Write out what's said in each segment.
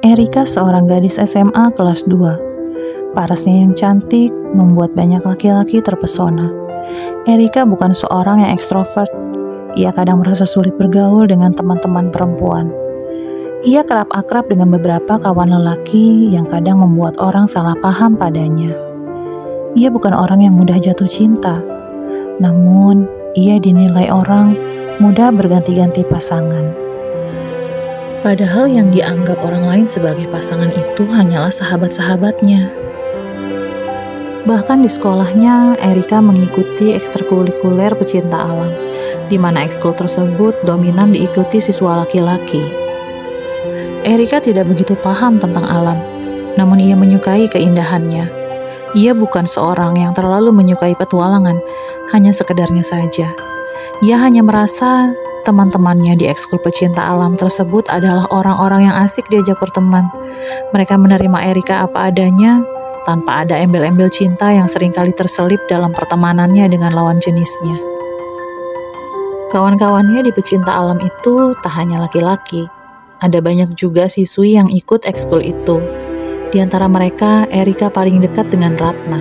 Erika seorang gadis SMA kelas 2. Parasnya yang cantik membuat banyak laki-laki terpesona. Erika bukan seorang yang ekstrovert. Ia kadang merasa sulit bergaul dengan teman-teman perempuan. Ia kerap akrab dengan beberapa kawan lelaki yang kadang membuat orang salah paham padanya. Ia bukan orang yang mudah jatuh cinta, namun ia dinilai orang mudah berganti-ganti pasangan. Padahal yang dianggap orang lain sebagai pasangan itu hanyalah sahabat-sahabatnya. Bahkan di sekolahnya, Erika mengikuti ekstrakurikuler pecinta alam, di mana ekskul tersebut dominan diikuti siswa laki-laki. Erika tidak begitu paham tentang alam, namun ia menyukai keindahannya. Ia bukan seorang yang terlalu menyukai petualangan, hanya sekedarnya saja. Ia hanya merasa teman-temannya di ekskul pecinta alam tersebut adalah orang-orang yang asik diajak berteman. Mereka menerima Erika apa adanya, tanpa ada embel-embel cinta yang seringkali terselip dalam pertemanannya dengan lawan jenisnya. Kawan-kawannya di pecinta alam itu tak hanya laki-laki. Ada banyak juga siswi yang ikut ekskul itu. Di antara mereka, Erika paling dekat dengan Ratna,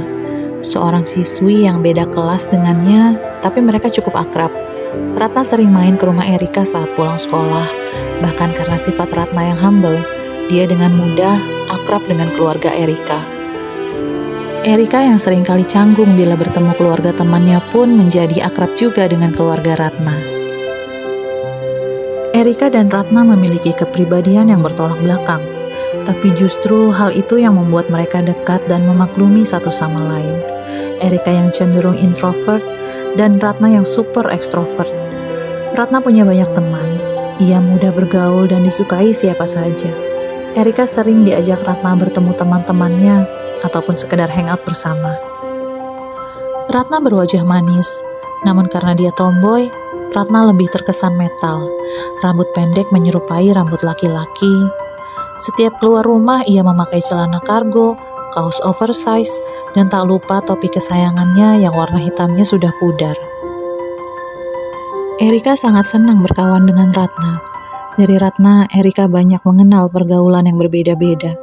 seorang siswi yang beda kelas dengannya, tapi mereka cukup akrab. Ratna sering main ke rumah Erika saat pulang sekolah. Bahkan karena sifat Ratna yang humble, dia dengan mudah akrab dengan keluarga Erika. Erika yang seringkali canggung bila bertemu keluarga temannya pun menjadi akrab juga dengan keluarga Ratna. Erika dan Ratna memiliki kepribadian yang bertolak belakang, tapi justru hal itu yang membuat mereka dekat dan memaklumi satu sama lain. Erika yang cenderung introvert dan Ratna yang super ekstrovert. Ratna punya banyak teman. Ia mudah bergaul dan disukai siapa saja. Erika sering diajak Ratna bertemu teman-temannya ataupun sekedar hangout bersama. Ratna berwajah manis, namun karena dia tomboy, Ratna lebih terkesan metal. Rambut pendek menyerupai rambut laki-laki. Setiap keluar rumah ia memakai celana kargo, kaos oversize, dan tak lupa topi kesayangannya yang warna hitamnya sudah pudar. Erika sangat senang berkawan dengan Ratna. Dari Ratna, Erika banyak mengenal pergaulan yang berbeda-beda.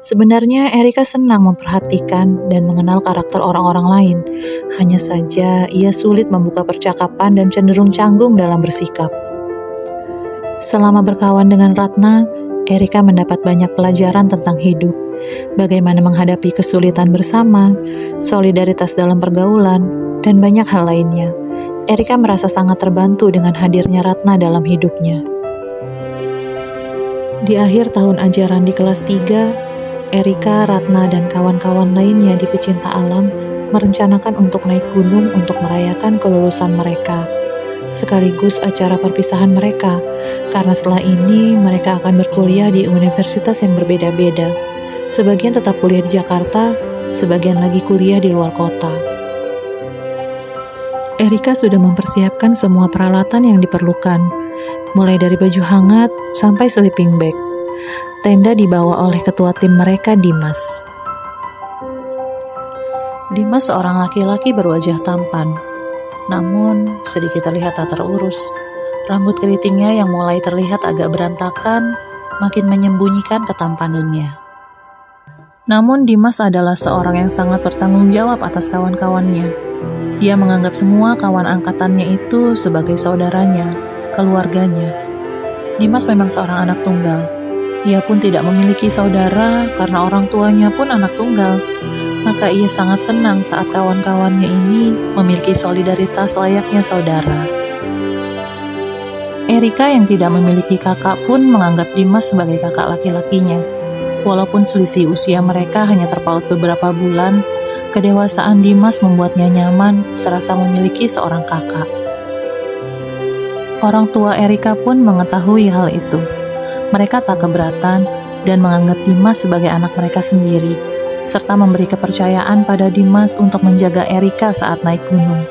Sebenarnya Erika senang memperhatikan dan mengenal karakter orang-orang lain. Hanya saja ia sulit membuka percakapan dan cenderung canggung dalam bersikap. Selama berkawan dengan Ratna, Erika mendapat banyak pelajaran tentang hidup, bagaimana menghadapi kesulitan bersama, solidaritas dalam pergaulan, dan banyak hal lainnya. Erika merasa sangat terbantu dengan hadirnya Ratna dalam hidupnya. Di akhir tahun ajaran di kelas 3, Erika, Ratna, dan kawan-kawan lainnya di pecinta alam merencanakan untuk naik gunung untuk merayakan kelulusan mereka, sekaligus acara perpisahan mereka, karena setelah ini mereka akan berkuliah di universitas yang berbeda-beda. Sebagian tetap kuliah di Jakarta, sebagian lagi kuliah di luar kota. Erika sudah mempersiapkan semua peralatan yang diperlukan, mulai dari baju hangat sampai sleeping bag. Tenda dibawa oleh ketua tim mereka, Dimas. Dimas seorang laki-laki berwajah tampan, namun sedikit terlihat tak terurus. Rambut keritingnya yang mulai terlihat agak berantakan makin menyembunyikan ketampanannya. Namun Dimas adalah seorang yang sangat bertanggung jawab atas kawan-kawannya. Dia menganggap semua kawan angkatannya itu sebagai saudaranya, keluarganya. Dimas memang seorang anak tunggal. Ia pun tidak memiliki saudara karena orang tuanya pun anak tunggal. Maka ia sangat senang saat kawan-kawannya ini memiliki solidaritas layaknya saudara. Erika yang tidak memiliki kakak pun menganggap Dimas sebagai kakak laki-lakinya. Walaupun selisih usia mereka hanya terpaut beberapa bulan, kedewasaan Dimas membuatnya nyaman serasa memiliki seorang kakak. Orang tua Erika pun mengetahui hal itu. Mereka tak keberatan dan menganggap Dimas sebagai anak mereka sendiri, serta memberi kepercayaan pada Dimas untuk menjaga Erika saat naik gunung.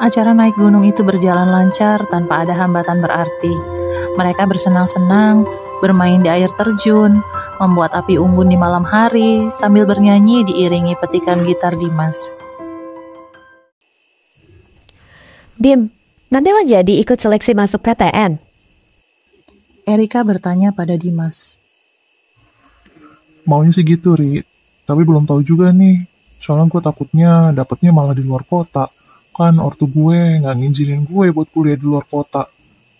Acara naik gunung itu berjalan lancar tanpa ada hambatan berarti. Mereka bersenang-senang, bermain di air terjun, membuat api unggun di malam hari, sambil bernyanyi diiringi petikan gitar Dimas. Dim, nanti lo jadi ikut seleksi masuk PTN? Erika bertanya pada Dimas. Maunya sih gitu, Ri. Tapi belum tahu juga nih. Soalnya gue takutnya dapetnya malah di luar kota. Kan ortu gue nggak ngizinin gue buat kuliah di luar kota.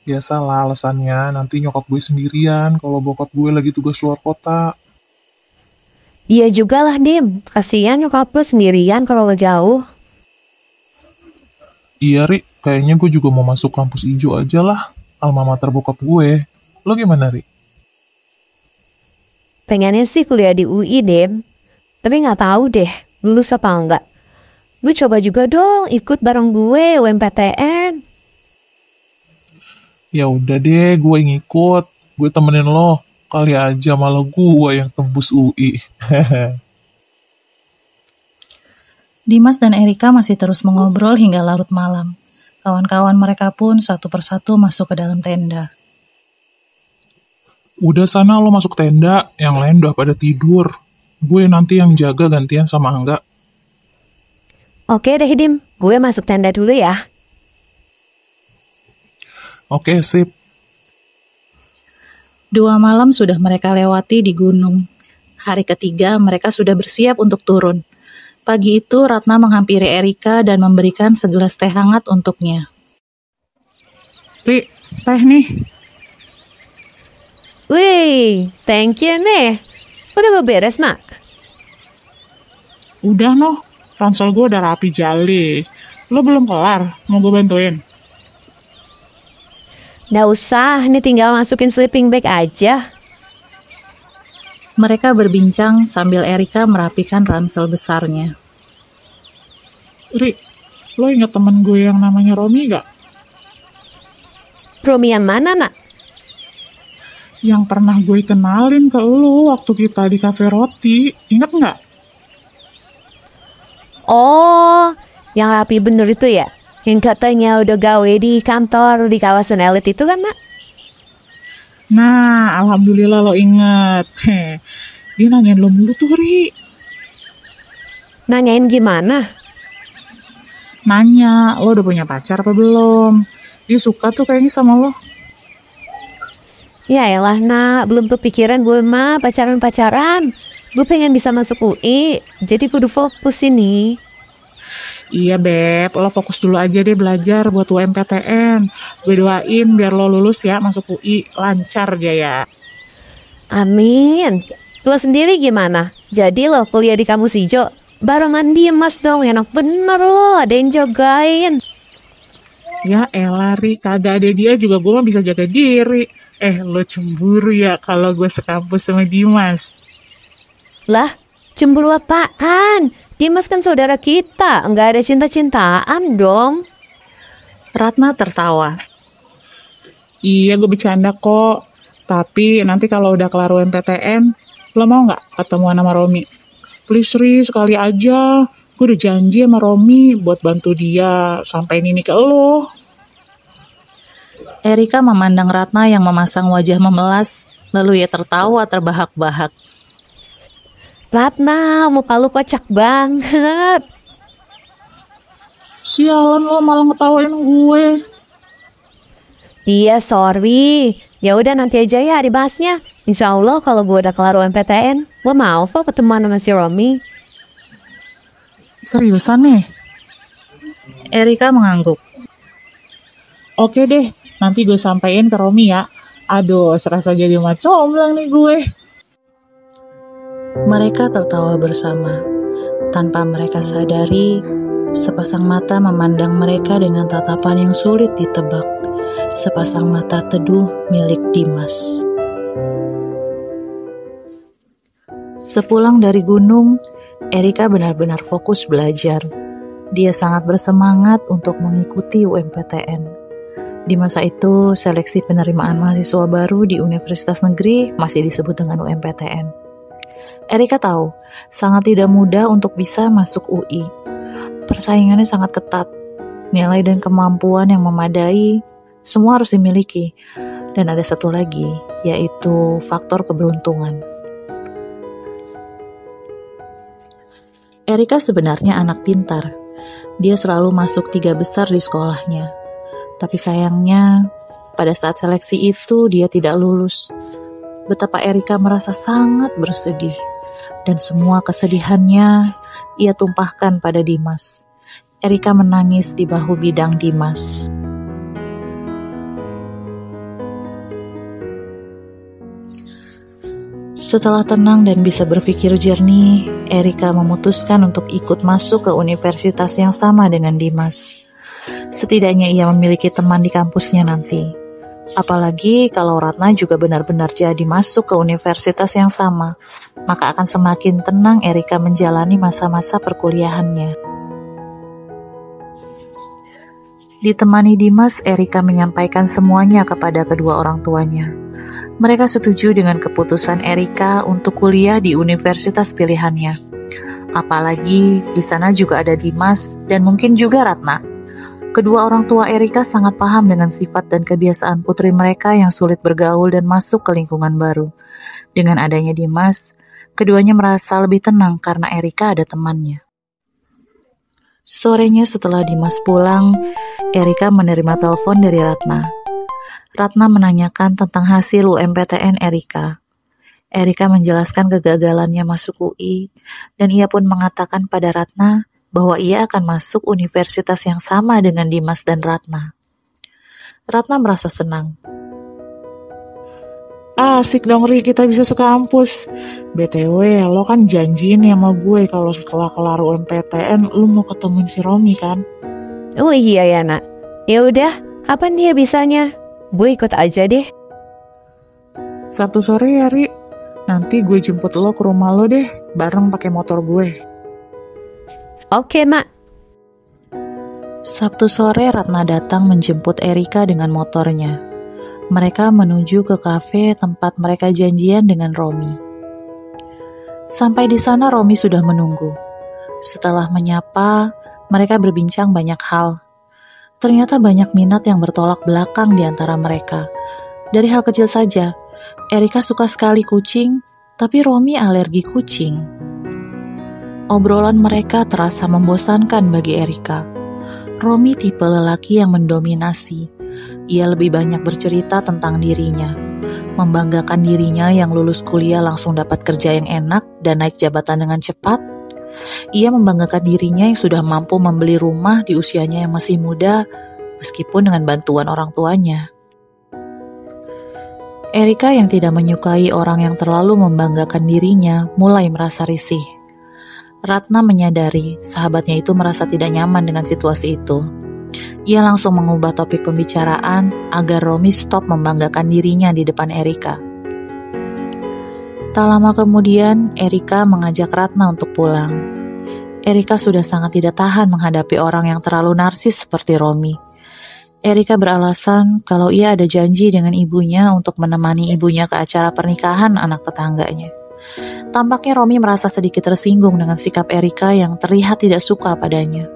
Biasalah alasannya, nanti nyokap gue sendirian kalau bokap gue lagi tugas luar kota. Iya juga lah, Dim. Kasihan nyokap lu sendirian kalau lo jauh. Iya, Ri. Kayaknya gue juga mau masuk kampus ijo aja lah. Alma mater bokap gue. Lo gimana, Ri? Pengennya sih kuliah di UI, Dim. Tapi nggak tahu deh, lulus apa enggak. Lu coba juga dong ikut bareng gue UMPTN. Ya udah deh, gue ngikut. Gue temenin lo. Kali aja malah gue yang tembus UI. Dimas dan Erika masih terus mengobrol hingga larut malam. Kawan-kawan mereka pun satu persatu masuk ke dalam tenda. Udah sana lo masuk tenda, yang lain udah pada tidur. Gue nanti yang jaga gantian sama Angga. Oke deh, Dim. Gue masuk tenda dulu ya. Oke, sip. 2 malam sudah mereka lewati di gunung. Hari ketiga mereka sudah bersiap untuk turun. Pagi itu Ratna menghampiri Erika dan memberikan segelas teh hangat untuknya. Ri, teh nih. Wih, thank you nih. Udah beres, Nak? Udah noh, ransel gue udah rapi jali. Lo belum kelar, mau gue bantuin? Nggak usah, ini tinggal masukin sleeping bag aja. Mereka berbincang sambil Erika merapikan ransel besarnya. Ri, lo inget temen gue yang namanya Romi gak? Romi yang mana, Nak? Yang pernah gue kenalin ke lo waktu kita di cafe roti, inget gak? Oh, yang rapi bener itu ya? Yang katanya udah gawe di kantor di kawasan elit itu kan, Nak? Nah, alhamdulillah lo inget. Dia nanyain lo mulu tuh, Ri. Nanyain gimana? Nanya, lo udah punya pacar apa belum? Dia suka tuh kayaknya sama lo. Ya elah, Nak, belum kepikiran gue mah pacaran-pacaran. Gue pengen bisa masuk UI, jadi kudu fokus ini. Iya, Beb. Lo fokus dulu aja deh belajar buat UMPTN. Gue doain biar lo lulus ya masuk UI. Lancar aja ya. Amin. Lo sendiri gimana? Jadi lo kuliah di kampus ijo? Barengan Dimas dong, enak bener lo, ada yang jagain. Ya elah, Ri. Kagak ada dia juga gue mah bisa jaga diri. Lo cemburu ya kalau gue sekampus sama Dimas. Lah, cemburu apaan? Dimas kan saudara kita, nggak ada cinta-cintaan dong. Ratna tertawa. Iya, gue bercanda kok. Tapi nanti kalau udah kelar UMPTN, lo mau nggak ketemuan sama Romi? Please, Ri, sekali aja. Gue udah janji sama Romi buat bantu dia sampein ini ke lo. Erika memandang Ratna yang memasang wajah memelas, lalu ia tertawa terbahak-bahak. Ratna, muka lu kocak banget. Sialan lo malah ngetawain gue. Iya, sorry. Ya udah nanti aja ya dibahasnya. Insya Allah kalau gue udah kelar UMPTN, gue mau kok ketemuan sama si Romi. Seriusan nih? Erika mengangguk. Oke deh, nanti gue sampein ke Romi ya. Aduh, serasa jadi macomblang nih gue. Mereka tertawa bersama. Tanpa mereka sadari, sepasang mata memandang mereka dengan tatapan yang sulit ditebak. Sepasang mata teduh milik Dimas. Sepulang dari gunung, Erika benar-benar fokus belajar. Dia sangat bersemangat untuk mengikuti UMPTN. Di masa itu, seleksi penerimaan mahasiswa baru di Universitas Negeri masih disebut dengan UMPTN. Erika tahu, sangat tidak mudah untuk bisa masuk UI. Persaingannya sangat ketat. Nilai dan kemampuan yang memadai, semua harus dimiliki. Dan ada satu lagi, yaitu faktor keberuntungan. Erika sebenarnya anak pintar. Dia selalu masuk 3 besar di sekolahnya. Tapi sayangnya, Pada saat seleksi itu dia tidak lulus. Betapa Erika merasa sangat bersedih. Dan semua kesedihannya ia tumpahkan pada Dimas. Erika menangis di bahu bidang Dimas. Setelah tenang dan bisa berpikir jernih, Erika memutuskan untuk ikut masuk ke universitas yang sama dengan Dimas. Setidaknya ia memiliki teman di kampusnya nanti. Apalagi kalau Ratna juga benar-benar jadi masuk ke universitas yang sama, maka akan semakin tenang Erika menjalani masa-masa perkuliahannya. Ditemani Dimas, Erika menyampaikan semuanya kepada kedua orang tuanya. Mereka setuju dengan keputusan Erika untuk kuliah di universitas pilihannya. Apalagi di sana juga ada Dimas dan mungkin juga Ratna. Kedua orang tua Erika sangat paham dengan sifat dan kebiasaan putri mereka yang sulit bergaul dan masuk ke lingkungan baru. Dengan adanya Dimas, keduanya merasa lebih tenang karena Erika ada temannya. Sorenya setelah Dimas pulang, Erika menerima telepon dari Ratna. Ratna menanyakan tentang hasil UMPTN Erika. Erika menjelaskan kegagalannya masuk UI, dan ia pun mengatakan pada Ratna bahwa ia akan masuk universitas yang sama dengan Dimas dan Ratna. Ratna merasa senang. Asik dong Ri, kita bisa sekampus. BTW, lo kan janjiin ya sama gue kalau setelah kelar UMPTN lo mau ketemuin si Romi kan? Oh iya ya nak. Ya udah, kapan dia bisanya? Gue ikut aja deh. Sabtu sore ya Ri. Nanti gue jemput lo ke rumah lo deh, bareng pakai motor gue. Oke mak. Sabtu sore Ratna datang menjemput Erika dengan motornya. Mereka menuju ke kafe tempat mereka janjian dengan Romi. Sampai di sana Romi sudah menunggu. Setelah menyapa, mereka berbincang banyak hal. Ternyata banyak minat yang bertolak belakang di antara mereka. Dari hal kecil saja, Erika suka sekali kucing, tapi Romi alergi kucing. Obrolan mereka terasa membosankan bagi Erika. Romi tipe lelaki yang mendominasi. Ia lebih banyak bercerita tentang dirinya, membanggakan dirinya yang lulus kuliah langsung dapat kerja yang enak dan naik jabatan dengan cepat. Ia membanggakan dirinya yang sudah mampu membeli rumah di usianya yang masih muda, meskipun dengan bantuan orang tuanya. Erika yang tidak menyukai orang yang terlalu membanggakan dirinya mulai merasa risih. Ratna menyadari sahabatnya itu merasa tidak nyaman dengan situasi itu. Ia langsung mengubah topik pembicaraan agar Romi stop membanggakan dirinya di depan Erika. Tak lama kemudian, Erika mengajak Ratna untuk pulang. Erika sudah sangat tidak tahan menghadapi orang yang terlalu narsis seperti Romi. Erika beralasan kalau ia ada janji dengan ibunya untuk menemani ibunya ke acara pernikahan anak tetangganya. Tampaknya Romi merasa sedikit tersinggung dengan sikap Erika yang terlihat tidak suka padanya.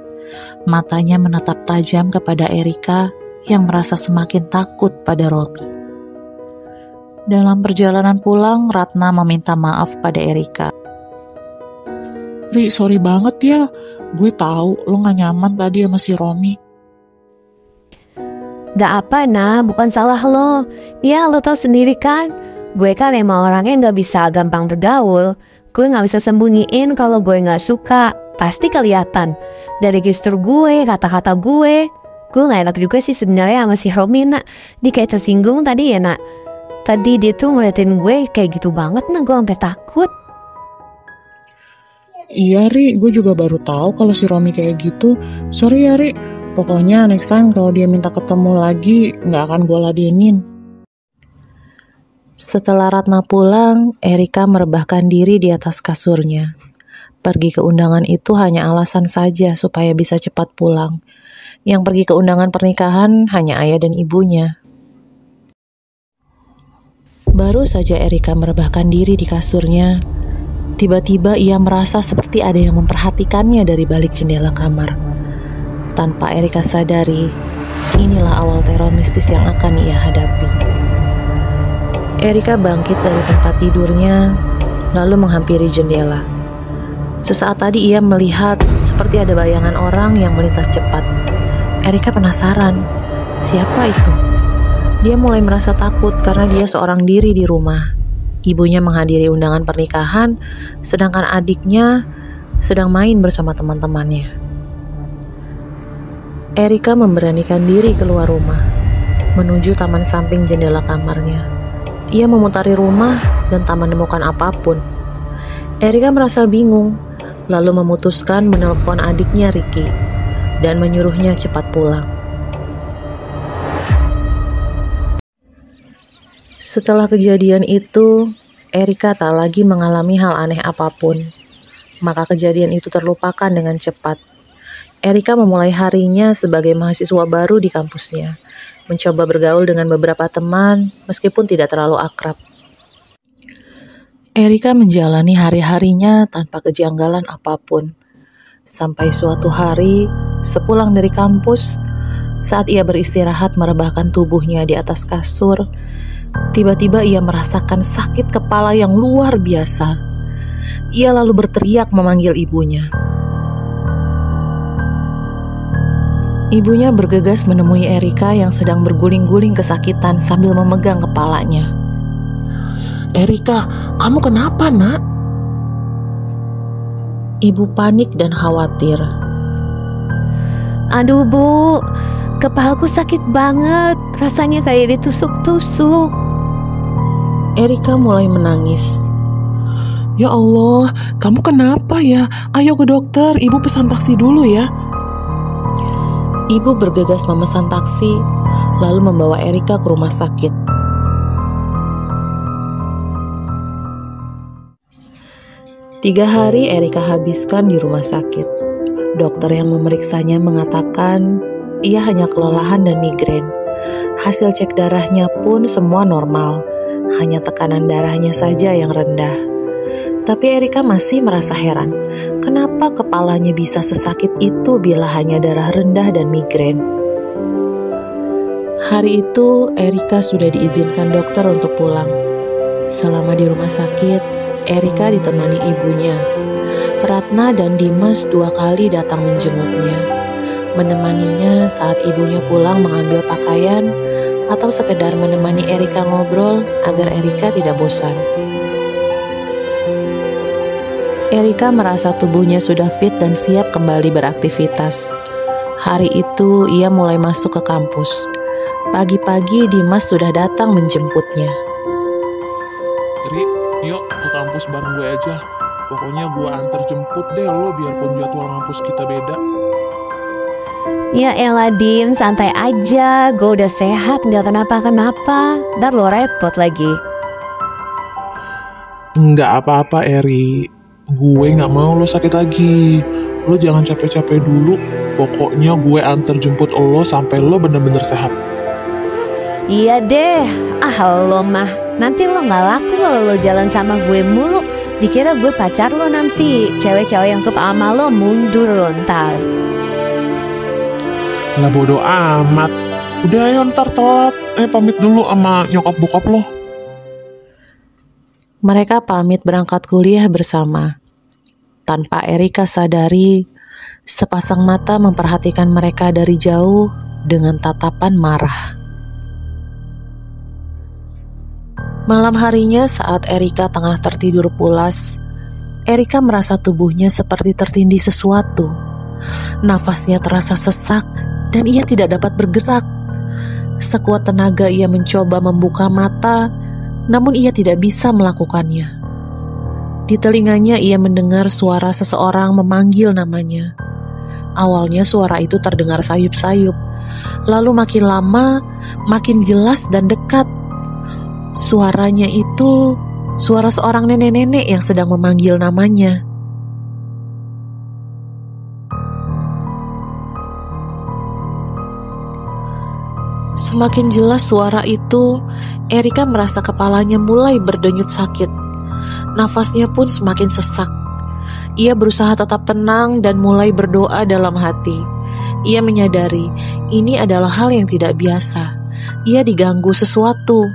Matanya menatap tajam kepada Erika yang merasa semakin takut pada Romi. Dalam perjalanan pulang, Ratna meminta maaf pada Erika. Ri, sorry banget ya. Gue tahu lo gak nyaman tadi sama si Romi. Gak apa nah, bukan salah lo. Ya lo tau sendiri kan, gue kan emang orangnya gak bisa gampang bergaul. Gue gak bisa sembunyiin kalau gue gak suka. Pasti kelihatan dari gestur gue, kata-kata gue. Gue gak enak juga sih sebenarnya sama si Romi nak. Dia kayak tersinggung tadi ya nak. Tadi dia tuh ngeliatin gue kayak gitu banget nah, gue sampai takut. Iya Ri, gue juga baru tahu kalau si Romi kayak gitu. Sorry ya Ri, pokoknya next time kalau dia minta ketemu lagi gak akan gue ladenin. Setelah Ratna pulang, Erika merebahkan diri di atas kasurnya. Pergi ke undangan itu hanya alasan saja supaya bisa cepat pulang. Yang pergi ke undangan pernikahan hanya ayah dan ibunya. Baru saja Erika merebahkan diri di kasurnya, tiba-tiba ia merasa seperti ada yang memperhatikannya dari balik jendela kamar. Tanpa Erika sadari, inilah awal teror mistis yang akan ia hadapi. Erika bangkit dari tempat tidurnya, lalu menghampiri jendela. Sesaat tadi ia melihat seperti ada bayangan orang yang melintas cepat. Erika penasaran, siapa itu? Dia mulai merasa takut karena dia seorang diri di rumah. Ibunya menghadiri undangan pernikahan, sedangkan adiknya sedang main bersama teman-temannya. Erika memberanikan diri keluar rumah, menuju taman samping jendela kamarnya. Ia memutari rumah dan tak menemukan apapun. Erika merasa bingung, lalu memutuskan menelpon adiknya Ricky dan menyuruhnya cepat pulang. Setelah kejadian itu, Erika tak lagi mengalami hal aneh apapun. Maka kejadian itu terlupakan dengan cepat. Erika memulai harinya sebagai mahasiswa baru di kampusnya, mencoba bergaul dengan beberapa teman meskipun tidak terlalu akrab. Erika menjalani hari-harinya tanpa kejanggalan apapun. Sampai suatu hari, sepulang dari kampus, saat ia beristirahat merebahkan tubuhnya di atas kasur, tiba-tiba ia merasakan sakit kepala yang luar biasa. Ia lalu berteriak memanggil ibunya. Ibunya bergegas menemui Erika yang sedang berguling-guling kesakitan sambil memegang kepalanya. Erika, kamu kenapa, Nak? Ibu panik dan khawatir. Aduh Bu, kepalaku sakit banget, rasanya kayak ditusuk-tusuk. Erika mulai menangis. Ya Allah, kamu kenapa ya? Ayo ke dokter, ibu pesan taksi dulu ya. Ibu bergegas memesan taksi, lalu membawa Erika ke rumah sakit. Tiga hari Erika habiskan di rumah sakit. Dokter yang memeriksanya mengatakan ia hanya kelelahan dan migrain. Hasil cek darahnya pun semua normal, hanya tekanan darahnya saja yang rendah. Tapi Erika masih merasa heran, kenapa kepalanya bisa sesakit itu bila hanya darah rendah dan migrain. Hari itu Erika sudah diizinkan dokter untuk pulang. Selama di rumah sakit, Erika ditemani ibunya. Ratna dan Dimas 2 kali datang menjenguknya, menemaninya saat ibunya pulang mengambil pakaian atau sekedar menemani Erika ngobrol agar Erika tidak bosan. Erika merasa tubuhnya sudah fit dan siap kembali beraktivitas. Hari itu ia mulai masuk ke kampus. Pagi-pagi Dimas sudah datang menjemputnya. Ri, yuk ke kampus bareng gue aja. Pokoknya gue antar jemput deh lo biarpun jadwal kampus kita beda. Ya elah Dim, santai aja, gue udah sehat, gak kenapa-kenapa. Ntar lo repot lagi. Enggak apa-apa Eri, gue gak mau lo sakit lagi. Lo jangan capek-capek dulu. Pokoknya gue antar jemput lo sampai lo bener-bener sehat. Iya deh, lo mah. Nanti lo gak laku kalau lo jalan sama gue mulu. Dikira gue pacar lo nanti. Cewek-cewek yang suka sama lo mundur lo ntar. Lah bodo amat. Udah ayo ntar telat. Pamit dulu sama nyokap bokap lo. Mereka pamit berangkat kuliah bersama. Tanpa Erika sadari, sepasang mata memperhatikan mereka dari jauh dengan tatapan marah. Malam harinya saat Erika tengah tertidur pulas, Erika merasa tubuhnya seperti tertindih sesuatu. Nafasnya terasa sesak dan ia tidak dapat bergerak. Sekuat tenaga ia mencoba membuka mata, namun ia tidak bisa melakukannya. Di telinganya ia mendengar suara seseorang memanggil namanya. Awalnya suara itu terdengar sayup-sayup, lalu makin lama makin jelas dan dekat. Suaranya itu suara seorang nenek-nenek yang sedang memanggil namanya. Semakin jelas suara itu, Erika merasa kepalanya mulai berdenyut sakit. Nafasnya pun semakin sesak. Ia berusaha tetap tenang dan mulai berdoa dalam hati. Ia menyadari ini adalah hal yang tidak biasa. Ia diganggu sesuatu,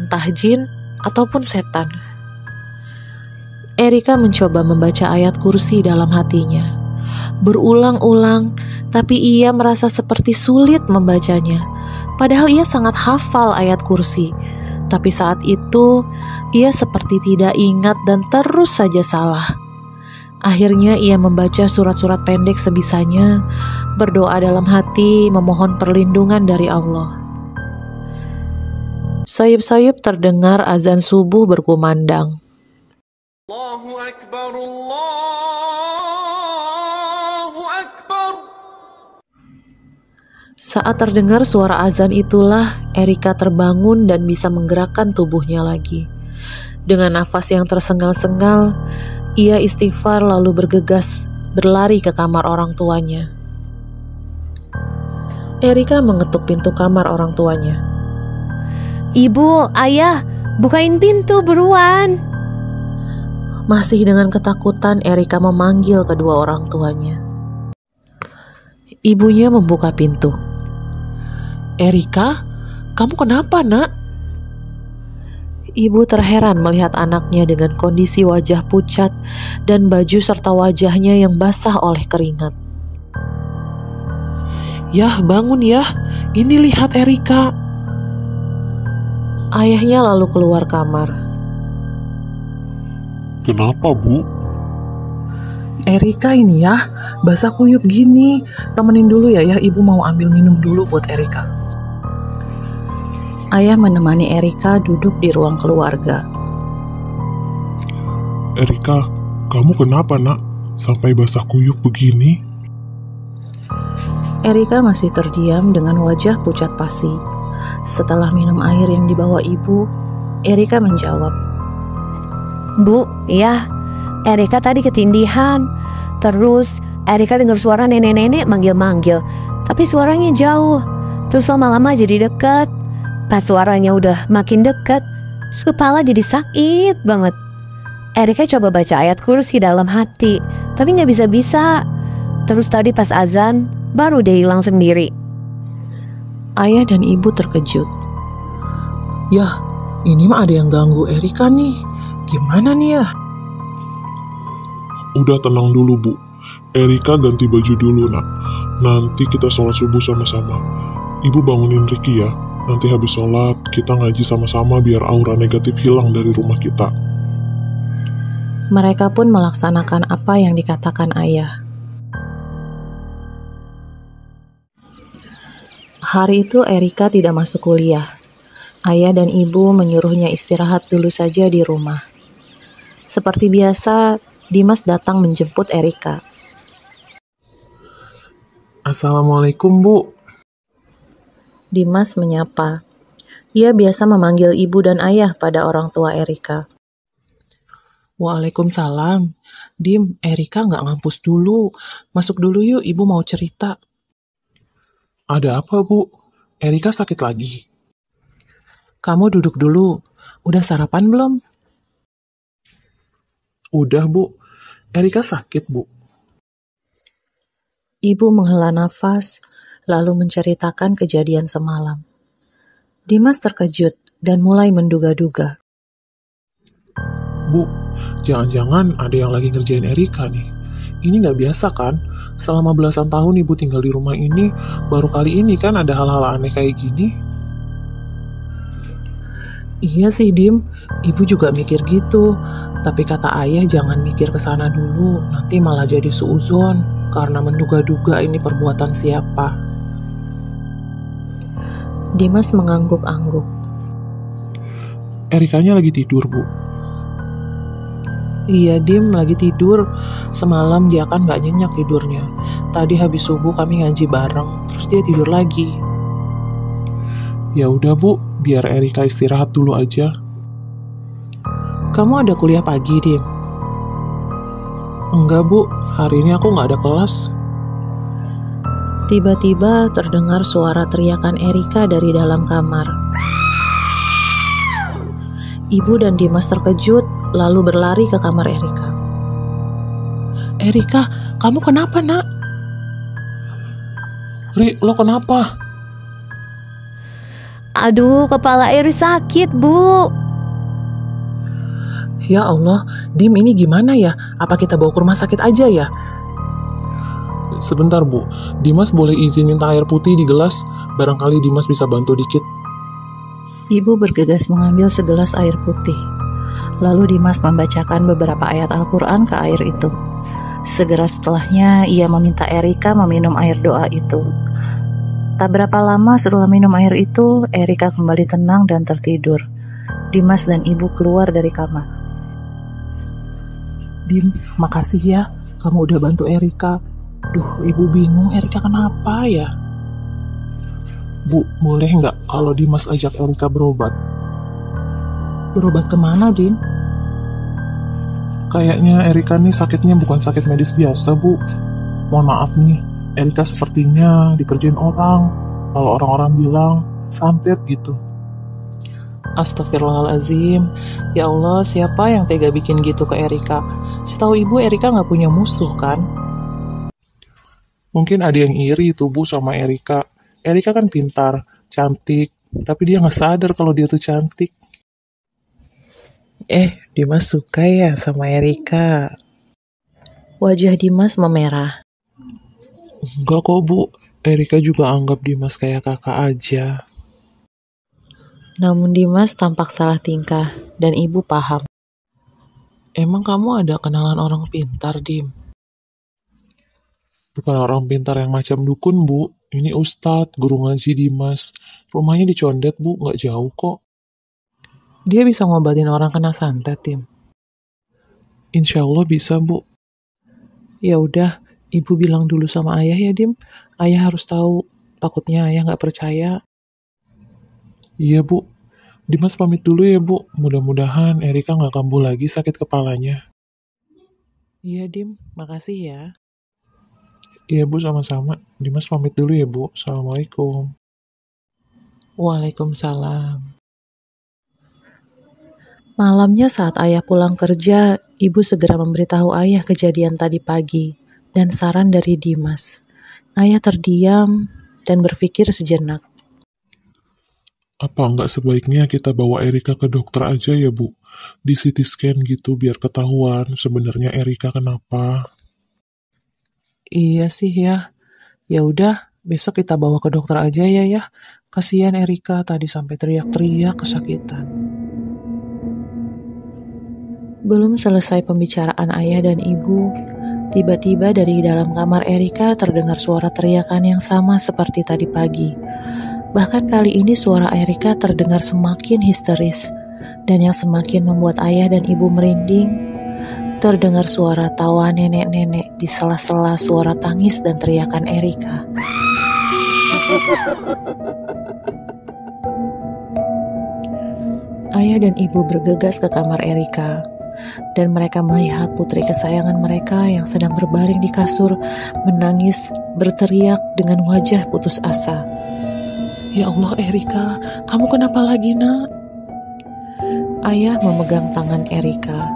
entah jin ataupun setan. Erika mencoba membaca ayat kursi dalam hatinya. berulang-ulang, tapi ia merasa seperti sulit membacanya. Padahal ia sangat hafal ayat kursi. Tapi saat itu, ia seperti tidak ingat dan terus saja salah. Akhirnya ia membaca surat-surat pendek sebisanya, berdoa dalam hati memohon perlindungan dari Allah. Sayup-sayup terdengar azan subuh berkumandang. Allahu Akbar, Allahu Akbar. Saat terdengar suara azan itulah Erika terbangun dan bisa menggerakkan tubuhnya lagi. Dengan nafas yang tersengal-sengal, ia istighfar lalu bergegas berlari ke kamar orang tuanya. Erika mengetuk pintu kamar orang tuanya. Ibu, ayah, bukain pintu buruan. Masih dengan ketakutan, Erika memanggil kedua orang tuanya. Ibunya membuka pintu. "Erika, kamu kenapa, Nak?" Ibu terheran melihat anaknya dengan kondisi wajah pucat dan baju serta wajahnya yang basah oleh keringat. "Yah, bangun yah. Ini lihat Erika." Ayahnya lalu keluar kamar. Kenapa, Bu? Erika ini ya, basah kuyup gini. Temenin dulu ya, ibu mau ambil minum dulu buat Erika. Ayah menemani Erika duduk di ruang keluarga. Erika, kamu kenapa, Nak? Sampai basah kuyup begini? Erika masih terdiam dengan wajah pucat pasi. Setelah minum air yang dibawa ibu, Erika menjawab, Bu, ya, Erika tadi ketindihan. Terus Erika dengar suara nenek-nenek manggil-manggil, tapi suaranya jauh. Terus lama-lama jadi dekat. Pas suaranya udah makin dekat, terus kepala jadi sakit banget. Erika coba baca ayat kursi dalam hati, tapi nggak bisa-bisa. Terus tadi pas azan, baru dia hilang sendiri. Ayah dan ibu terkejut. Yah, ini mah ada yang ganggu Erika nih. Gimana nih ya? Udah tenang dulu, Bu. Erika ganti baju dulu, Nak. Nanti kita sholat subuh sama-sama. Ibu bangunin Ricky ya. Nanti habis sholat, kita ngaji sama-sama biar aura negatif hilang dari rumah kita. Mereka pun melaksanakan apa yang dikatakan ayah. Hari itu Erika tidak masuk kuliah. Ayah dan ibu menyuruhnya istirahat dulu saja di rumah. Seperti biasa, Dimas datang menjemput Erika. Assalamualaikum, Bu. Dimas menyapa. Ia biasa memanggil ibu dan ayah pada orang tua Erika. Waalaikumsalam. Dim, Erika nggak ngampus dulu. Masuk dulu yuk, ibu mau cerita. Ada apa, Bu? Erika sakit lagi? Kamu duduk dulu. Udah sarapan belum? Udah, Bu. Erika sakit, Bu. Ibu menghela nafas, lalu menceritakan kejadian semalam. Dimas terkejut dan mulai menduga-duga. Bu, jangan-jangan ada yang lagi ngerjain Erika nih. Ini nggak biasa kan? Selama belasan tahun ibu tinggal di rumah ini, baru kali ini kan ada hal-hal aneh kayak gini. Iya sih, Dim. Ibu juga mikir gitu. Tapi kata ayah jangan mikir ke sana dulu, nanti malah jadi suuzon karena menduga-duga ini perbuatan siapa. Dimas mengangguk-angguk. Erikanya lagi tidur, Bu. Iya, Dim, lagi tidur. Semalam dia kan gak nyenyak tidurnya. Tadi habis subuh kami ngaji bareng, terus dia tidur lagi. Ya udah, Bu, biar Erika istirahat dulu aja. Kamu ada kuliah pagi, Dim? Enggak, Bu. Hari ini aku nggak ada kelas. Tiba-tiba terdengar suara teriakan Erika dari dalam kamar. Ibu dan Dimas terkejut, lalu berlari ke kamar Erika. Erika, kamu kenapa, Nak? Ri, lo kenapa? Aduh, kepala Eri sakit, Bu. Ya Allah, Dim, ini gimana ya? Apa kita bawa ke rumah sakit aja ya? Sebentar Bu, Dimas boleh izin minta air putih di gelas? Barangkali Dimas bisa bantu dikit. Ibu bergegas mengambil segelas air putih. Lalu Dimas membacakan beberapa ayat Al-Quran ke air itu. Segera setelahnya ia meminta Erika meminum air doa itu. Tak berapa lama setelah minum air itu, Erika kembali tenang dan tertidur. Dimas dan ibu keluar dari kamar. Dim, makasih ya, kamu udah bantu Erika. Duh, ibu bingung Erika kenapa ya? Bu, boleh nggak kalau Dimas ajak Erika berobat? Berobat kemana, Din? Kayaknya Erika nih sakitnya bukan sakit medis biasa, Bu. Mohon maaf nih, Erika sepertinya dikerjain orang. Kalau orang-orang bilang, santet gitu. Astagfirullahaladzim. Ya Allah, siapa yang tega bikin gitu ke Erika? Setahu ibu Erika nggak punya musuh kan? Mungkin ada yang iri tuh Bu sama Erika. Erika kan pintar, cantik, tapi dia nggak sadar kalau dia tuh cantik. Dimas suka ya sama Erika. Wajah Dimas memerah. Enggak kok Bu, Erika juga anggap Dimas kayak kakak aja. Namun Dimas tampak salah tingkah dan ibu paham. Emang kamu ada kenalan orang pintar, Dim? Bukan orang pintar yang macam dukun, Bu. Ini Ustadz, guru ngaji Dimas. Rumahnya di Condet, Bu. Nggak jauh kok. Dia bisa ngobatin orang kena santet, Dim? Insya Allah bisa, Bu. Ya udah, ibu bilang dulu sama ayah ya, Dim. Ayah harus tahu. Takutnya ayah nggak percaya. Iya, Bu. Dimas pamit dulu ya, Bu. Mudah-mudahan Erika nggak kambuh lagi sakit kepalanya. Iya, Dim. Makasih ya. Iya, Bu, sama-sama. Dimas pamit dulu ya, Bu. Assalamualaikum. Waalaikumsalam. Malamnya saat ayah pulang kerja, ibu segera memberitahu ayah kejadian tadi pagi dan saran dari Dimas. Ayah terdiam dan berpikir sejenak. Apa nggak sebaiknya kita bawa Erika ke dokter aja ya, Bu? Di CT scan gitu biar ketahuan sebenarnya Erika kenapa. Iya sih ya. Ya udah, besok kita bawa ke dokter aja ya. Kasihan Erika tadi sampai teriak-teriak kesakitan. Belum selesai pembicaraan ayah dan ibu, tiba-tiba dari dalam kamar Erika terdengar suara teriakan yang sama seperti tadi pagi. Bahkan kali ini suara Erika terdengar semakin histeris, dan yang semakin membuat ayah dan ibu merinding, terdengar suara tawa nenek-nenek di sela-sela suara tangis dan teriakan Erika. Ayah dan ibu bergegas ke kamar Erika, dan mereka melihat putri kesayangan mereka yang sedang berbaring di kasur, menangis, berteriak dengan wajah putus asa. Ya Allah, Erika, kamu kenapa lagi, Nak? Ayah memegang tangan Erika.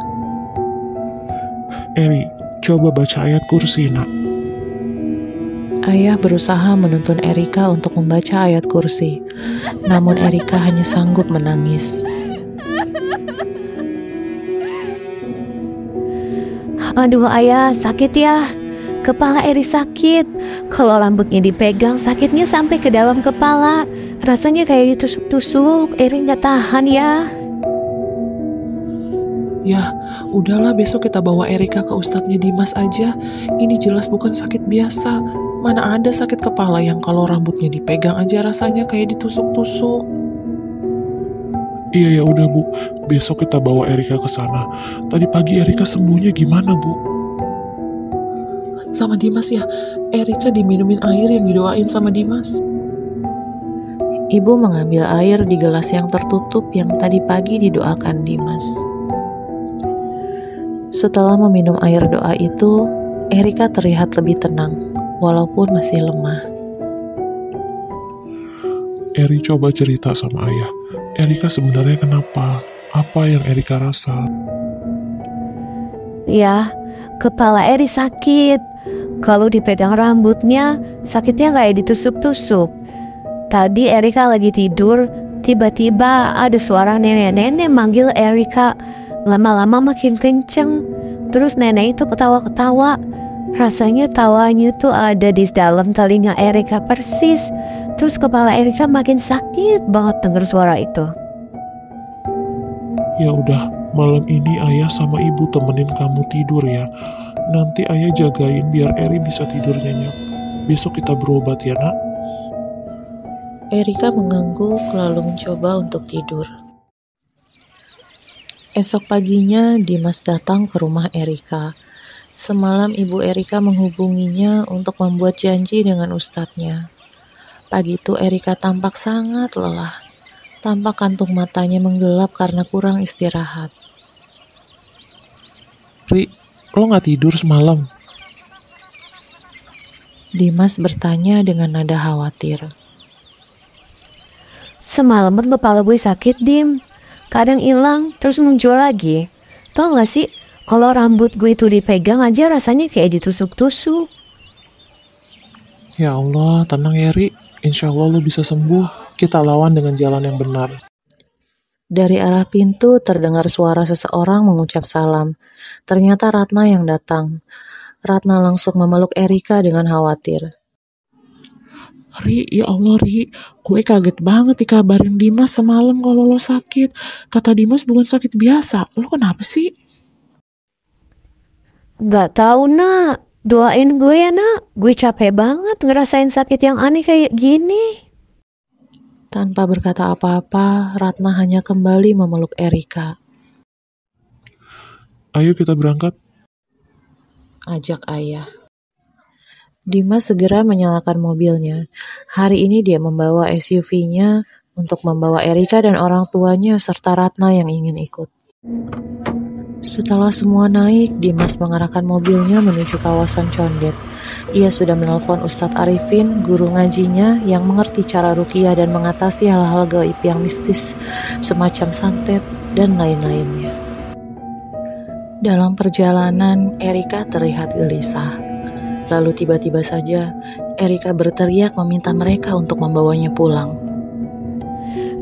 Eri, coba baca ayat kursi, Nak. Ayah berusaha menuntun Erika untuk membaca ayat kursi, namun Erika hanya sanggup menangis. Aduh ayah, sakit ya. Kepala Eri sakit. Kalau rambutnya dipegang, sakitnya sampai ke dalam kepala. Rasanya kayak ditusuk-tusuk. Eri nggak tahan ya. Ya, udahlah besok kita bawa Erika ke ustadznya Dimas aja. Ini jelas bukan sakit biasa. Mana ada sakit kepala yang kalau rambutnya dipegang aja rasanya kayak ditusuk-tusuk. Iya ya udah Bu, besok kita bawa Erika ke sana. Tadi pagi Erika sembuhnya gimana, Bu? Sama Dimas ya, Erika diminumin air yang didoain sama Dimas. Ibu mengambil air di gelas yang tertutup yang tadi pagi didoakan Dimas. Setelah meminum air doa itu, Erika terlihat lebih tenang, walaupun masih lemah. Eri coba cerita sama ayah. Erika sebenarnya kenapa? Apa yang Erika rasa? Ya, kepala Eri sakit. Kalau dipegang rambutnya, sakitnya kayak ditusuk-tusuk. Tadi Erika lagi tidur, tiba-tiba ada suara nenek-nenek manggil Erika. Lama-lama makin kenceng. Terus nenek itu ketawa-ketawa. Rasanya tawanya tuh ada di dalam telinga Erika persis. Terus kepala Erika makin sakit banget denger suara itu. Ya udah, malam ini ayah sama ibu temenin kamu tidur ya. Nanti ayah jagain biar Eri bisa tidur nyenyak. Besok kita berobat ya nak. Erika mengangguk lalu mencoba untuk tidur. Esok paginya Dimas datang ke rumah Erika. Semalam ibu Erika menghubunginya untuk membuat janji dengan ustadznya. Pagi itu Erika tampak sangat lelah. Tampak kantung matanya menggelap karena kurang istirahat. Ri, lo gak tidur semalam? Dimas bertanya dengan nada khawatir. Semalaman kepala gue sakit, Dim. Kadang hilang, terus muncul lagi. Tau gak sih, kalau rambut gue itu dipegang aja rasanya kayak ditusuk-tusuk. Ya Allah, tenang ya Ri. Insya Allah lo bisa sembuh. Kita lawan dengan jalan yang benar. Dari arah pintu terdengar suara seseorang mengucap salam. Ternyata Ratna yang datang. Ratna langsung memeluk Erika dengan khawatir. Ri, ya Allah Ri, gue kaget banget dikabarin Dimas semalam kalau lo sakit. Kata Dimas bukan sakit biasa. Lo kenapa sih? Gak tahu nak, doain gue ya nak. Gue capek banget ngerasain sakit yang aneh kayak gini. Tanpa berkata apa-apa, Ratna hanya kembali memeluk Erika. Ayo kita berangkat. Ajak ayah. Dimas segera menyalakan mobilnya. Hari ini dia membawa SUV-nya untuk membawa Erika dan orang tuanya serta Ratna yang ingin ikut. Setelah semua naik, Dimas mengarahkan mobilnya menuju kawasan Condet. Ia sudah menelpon Ustadz Arifin, guru ngajinya yang mengerti cara ruqyah dan mengatasi hal-hal gaib yang mistis semacam santet dan lain-lainnya. Dalam perjalanan, Erika terlihat gelisah. Lalu tiba-tiba saja, Erika berteriak meminta mereka untuk membawanya pulang.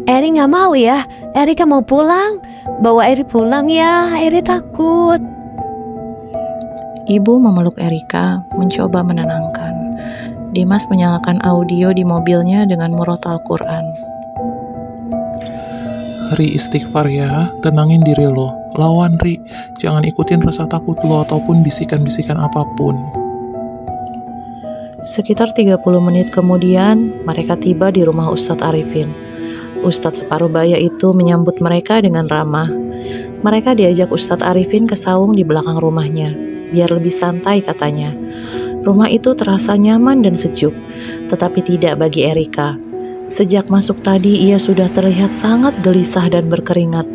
Eri gak mau ya, Erika mau pulang. Bawa Eri pulang ya, Eri takut. Ibu memeluk Erika, mencoba menenangkan. Dimas menyalakan audio di mobilnya dengan murotal Al-Quran. Ri, istighfar ya, tenangin diri lo. Lawan Ri, jangan ikutin rasa takut lo ataupun bisikan-bisikan apapun. Sekitar 30 menit kemudian, mereka tiba di rumah Ustadz Arifin. Ustadz separuh baya itu menyambut mereka dengan ramah. Mereka diajak Ustadz Arifin ke saung di belakang rumahnya, biar lebih santai katanya. Rumah itu terasa nyaman dan sejuk, tetapi tidak bagi Erika. Sejak masuk tadi, ia sudah terlihat sangat gelisah dan berkeringat.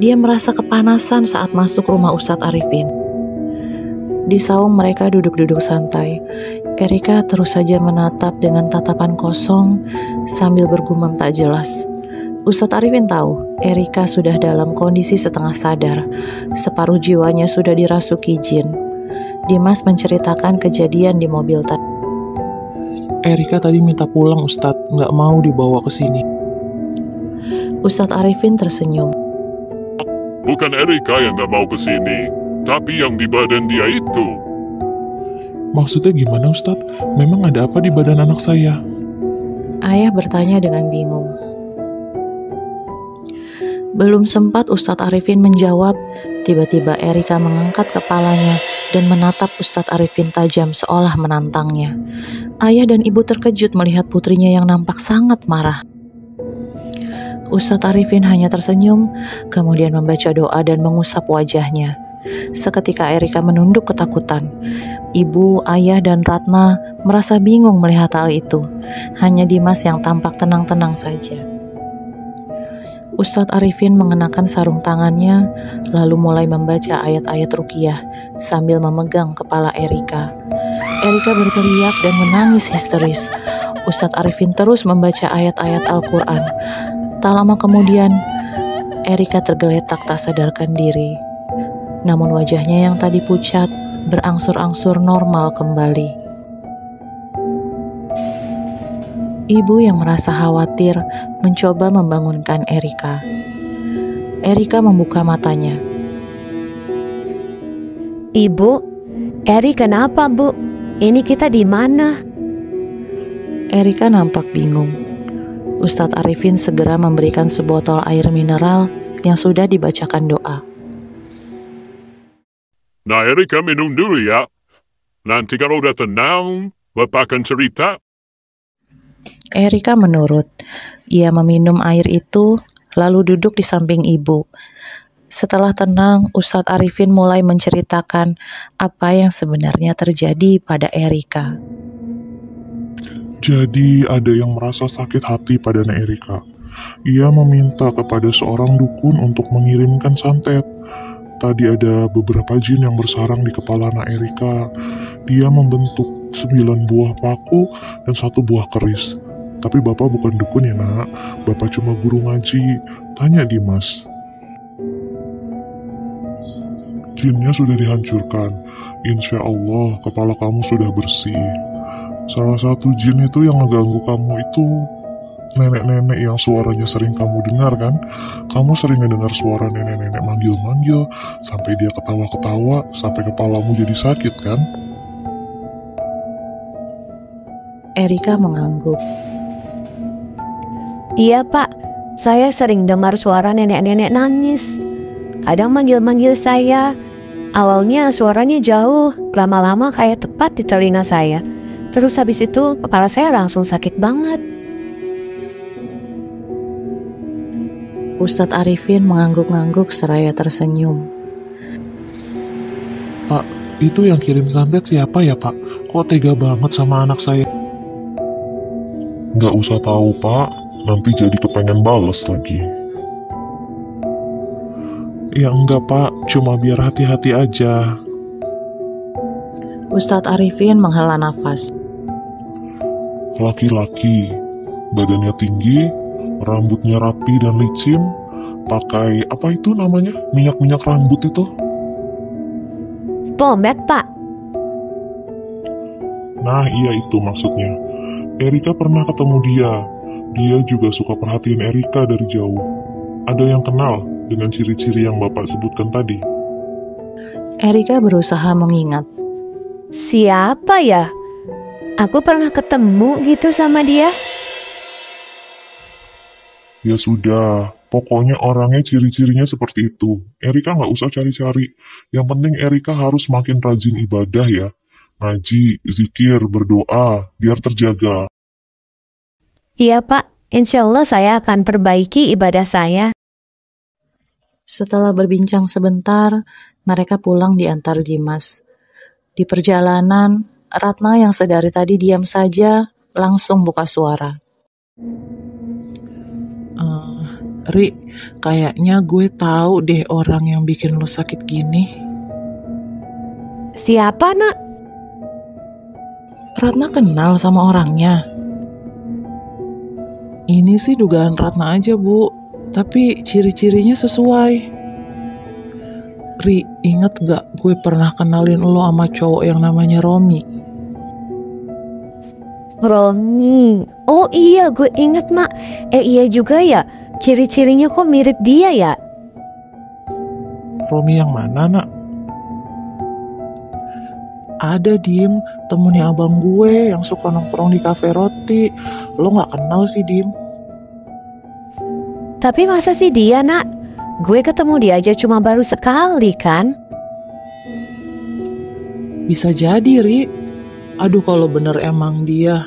Dia merasa kepanasan saat masuk rumah Ustadz Arifin. Di saung mereka duduk-duduk santai. Erika terus saja menatap dengan tatapan kosong sambil bergumam tak jelas. Ustadz Arifin tahu Erika sudah dalam kondisi setengah sadar. Separuh jiwanya sudah dirasuki jin. Dimas menceritakan kejadian di mobil tadi. Erika tadi minta pulang Ustadz, nggak mau dibawa ke sini. Ustadz Arifin tersenyum. Bukan Erika yang gak mau kesini, tapi yang di badan dia itu. Maksudnya gimana Ustadz? Memang ada apa di badan anak saya? Ayah bertanya dengan bingung. Belum sempat Ustadz Arifin menjawab, tiba-tiba Erika mengangkat kepalanya dan menatap Ustadz Arifin tajam seolah menantangnya. Ayah dan ibu terkejut melihat putrinya yang nampak sangat marah. Ustadz Arifin hanya tersenyum, kemudian membaca doa dan mengusap wajahnya. Seketika Erika menunduk ketakutan. Ibu, ayah, dan Ratna merasa bingung melihat hal itu. Hanya Dimas yang tampak tenang-tenang saja. Ustadz Arifin mengenakan sarung tangannya, lalu mulai membaca ayat-ayat ruqyah sambil memegang kepala Erika. Erika berteriak dan menangis histeris. Ustadz Arifin terus membaca ayat-ayat Al-Quran. Tak lama kemudian, Erika tergeletak tak sadarkan diri. Namun wajahnya yang tadi pucat berangsur-angsur normal kembali. Ibu yang merasa khawatir mencoba membangunkan Erika. Erika membuka matanya. Ibu, Eri kenapa Bu? Ini kita di mana? Erika nampak bingung. Ustadz Arifin segera memberikan sebotol air mineral yang sudah dibacakan doa. Nah, Erika minum dulu ya. Nanti kalau udah tenang, Bapak akan cerita. Erika menurut. Ia meminum air itu, lalu duduk di samping ibu. Setelah tenang, Ustadz Arifin mulai menceritakan apa yang sebenarnya terjadi pada Erika. Jadi ada yang merasa sakit hati pada Nek Erika. Ia meminta kepada seorang dukun untuk mengirimkan santet. Tadi ada beberapa jin yang bersarang di kepala Nek Erika. Dia membentuk 9 buah paku dan 1 buah keris. Tapi Bapak bukan dukun ya Nak, Bapak cuma guru ngaji. Tanya Dimas. Jinnya sudah dihancurkan. Insya Allah kepala kamu sudah bersih. Salah satu jin itu yang ngeganggu kamu itu nenek-nenek yang suaranya sering kamu dengar kan? Kamu sering ngedengar suara nenek-nenek manggil-manggil sampai dia ketawa-ketawa sampai kepalamu jadi sakit kan? Erika mengangguk. Iya Pak, saya sering dengar suara nenek-nenek nangis. Kadang manggil-manggil saya. Awalnya suaranya jauh, lama-lama kayak tepat di telinga saya. Terus habis itu kepala saya langsung sakit banget. Ustadz Arifin mengangguk-angguk seraya tersenyum. Pak, itu yang kirim santet siapa ya Pak? Kok tega banget sama anak saya? Nggak usah tahu Pak, nanti jadi kepengen bales lagi. Ya enggak Pak, cuma biar hati-hati aja. Ustadz Arifin menghela nafas. Laki-laki, badannya tinggi, rambutnya rapi dan licin, pakai apa itu namanya? Minyak-minyak rambut itu? Pomade Pak. Nah iya itu maksudnya. Erika pernah ketemu dia. Dia juga suka perhatiin Erika dari jauh. Ada yang kenal dengan ciri-ciri yang Bapak sebutkan tadi? Erika berusaha mengingat. Siapa ya? Aku pernah ketemu gitu sama dia. Ya sudah, pokoknya orangnya ciri-cirinya seperti itu. Erika nggak usah cari-cari. Yang penting Erika harus makin rajin ibadah ya. Ngaji, zikir, berdoa, biar terjaga. Iya Pak, insya Allah saya akan perbaiki ibadah saya. Setelah berbincang sebentar, mereka pulang diantar Dimas. Di perjalanan, Ratna yang sedari tadi diam saja langsung buka suara. Ri, kayaknya gue tahu deh orang yang bikin lo sakit gini. Siapa Nak? Ratna kenal sama orangnya. Ini sih dugaan Ratna aja, Bu. Tapi ciri-cirinya sesuai. Ri, inget gak gue pernah kenalin lo sama cowok yang namanya Romi? Romi. Oh iya, gue inget Mak. Iya juga ya. Ciri-cirinya kok mirip dia ya? Romi yang mana, Nak? Ada, Dim, temennya abang gue yang suka nongkrong di kafe roti. Lo gak kenal sih, Dim? Tapi masa sih dia Nak? Gue ketemu dia aja cuma baru sekali kan? Bisa jadi, Ri. Aduh, kalau bener emang dia.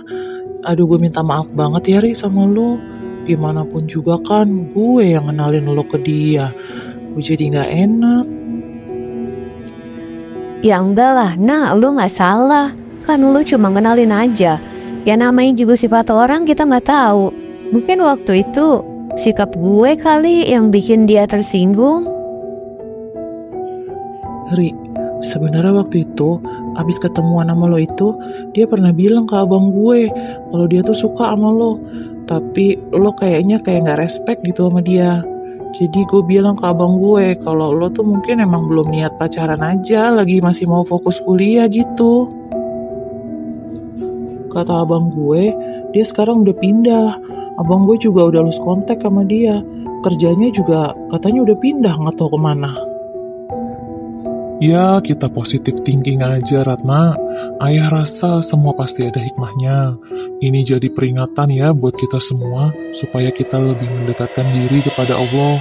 Aduh, gue minta maaf banget ya, Ri, sama lo. Gimana pun juga kan gue yang kenalin lo ke dia. Gue jadi gak enak. Ya enggak lah, Nak, lu gak salah. Kan lu cuma kenalin aja. Ya namanya juga sifat orang kita gak tahu. Mungkin waktu itu sikap gue kali yang bikin dia tersinggung. Ri, sebenarnya waktu itu abis ketemuan sama lo itu, dia pernah bilang ke abang gue kalau dia tuh suka sama lo. Tapi lo kayaknya kayak gak respect gitu sama dia. Jadi gue bilang ke abang gue kalau lo tuh mungkin emang belum niat pacaran aja, lagi masih mau fokus kuliah gitu. Kata abang gue, dia sekarang udah pindah. Abang gue juga udah lose kontak sama dia. Kerjanya juga katanya udah pindah, gak tahu kemana. Ya, kita positif thinking aja, Ratna. Ayah rasa semua pasti ada hikmahnya. Ini jadi peringatan ya buat kita semua, supaya kita lebih mendekatkan diri kepada Allah,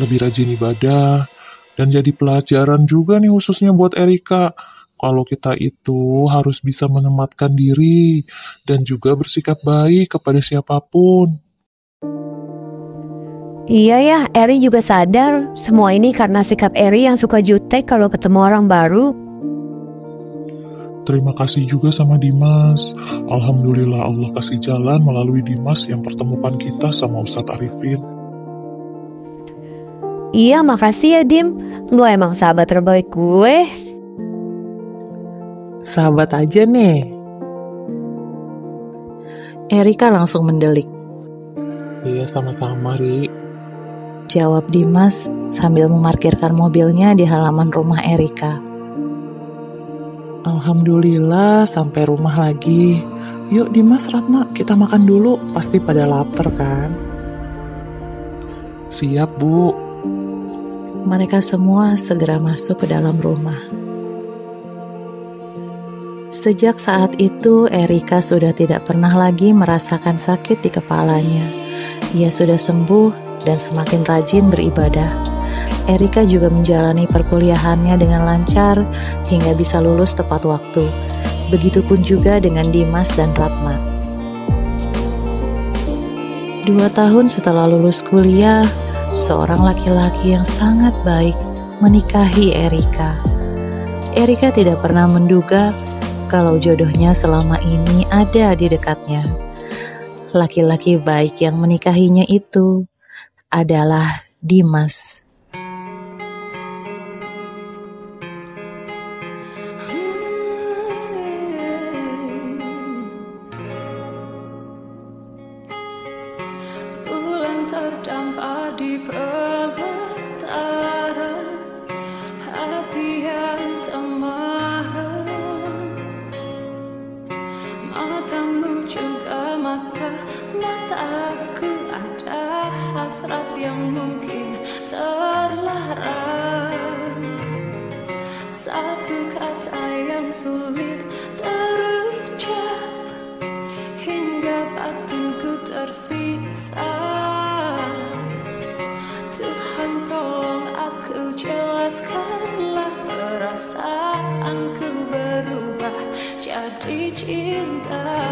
lebih rajin ibadah, dan jadi pelajaran juga nih khususnya buat Erika. Kalau kita itu harus bisa menempatkan diri, dan juga bersikap baik kepada siapapun. Iya ya, Eri juga sadar. Semua ini karena sikap Eri yang suka jutek kalau ketemu orang baru. Terima kasih juga sama Dimas. Alhamdulillah Allah kasih jalan melalui Dimas yang pertemukan kita sama Ustadz Arifin. Iya, makasih ya Dim. Lu emang sahabat terbaik gue. Sahabat aja nih. Erika langsung mendelik. Iya, sama-sama, Ri. Jawab Dimas sambil memarkirkan mobilnya di halaman rumah Erika. Alhamdulillah sampai rumah lagi. Yuk Dimas, Ratna, kita makan dulu. Pasti pada lapar kan? Siap, Bu. Mereka semua segera masuk ke dalam rumah. Sejak saat itu, Erika sudah tidak pernah lagi merasakan sakit di kepalanya. Ia sudah sembuh dan semakin rajin beribadah. Erika juga menjalani perkuliahannya dengan lancar hingga bisa lulus tepat waktu. Begitupun juga dengan Dimas dan Ratna. 2 tahun setelah lulus kuliah, seorang laki-laki yang sangat baik menikahi Erika. Erika tidak pernah menduga kalau jodohnya selama ini ada di dekatnya. Laki-laki baik yang menikahinya itu adalah Dimas. Bulan terdampar di pelataran hati yang temaram. Matamu juga mataku, ada hasrat yang mungkin terlarang. Satu kata yang sulit terucap hingga batinku tersiksa. Tuhan tolong aku, jelaskanlah perasaanku berubah jadi cinta.